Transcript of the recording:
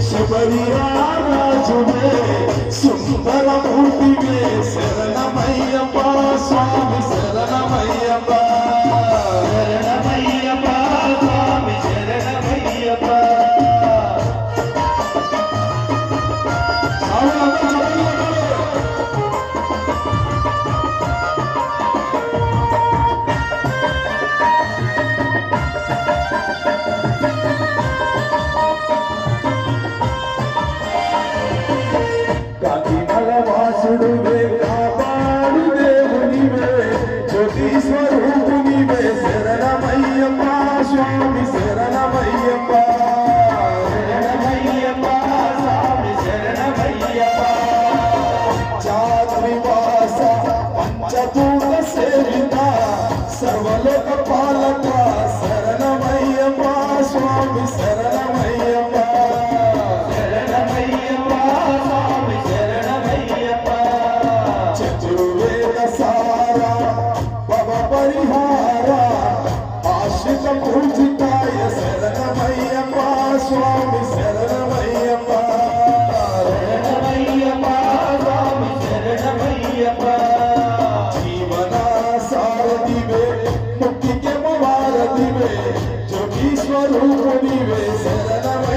శబరియా రాజువే సుందరమూర్తివే శరణమయ్యప్ప స్వామి శరణమయ్యప్ప శరణమయ్యప్ప స్వామి శరణమయ్యప్ప వాసుడువే కాపాడు దేవునివే జ్యోతి స్వరూపునివే శరణమయ్యప్ప స్వామి శరణమయ్యప్ప శరణమయ్యప్ప స్వామి శరణమయ్యప్ప జాతివాస పంచభూత సేవిత సర్వలోక పాలక శరణమయ్యప్ప స్వామి శరణమయ్యప్ప శరణమయ్యప్ప స్వామి చతుర్వేద సారా భవ పరిహార ఆశ్రిత పూజితాయ శరణమయ్యప్ప స్వామి శరణమయ్యప్ప శరణమయ్యప్ప స్వామి శరణమయ్యప్ప జీవన సారథివే ముక్తికి వారధివే జ్యోతి స్వరూపునివే శరణమయ్యప్ప